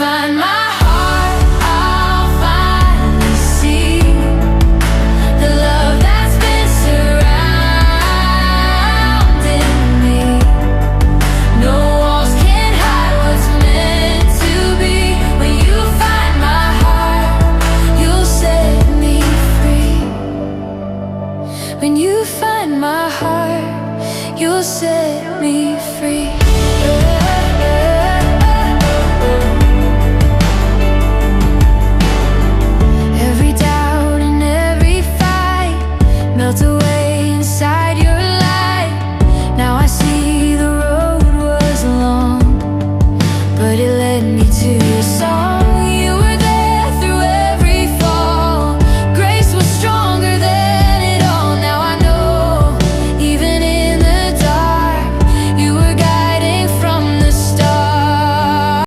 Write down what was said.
find my heart, I'll finally see the love that's been surrounding me. No walls can hide what's meant to be. When you find my heart, you'll set me free. When you find my heart, you'll set me free. Every doubt and every fight melt away inside your light. Now I see the road was long, but it led me to your song.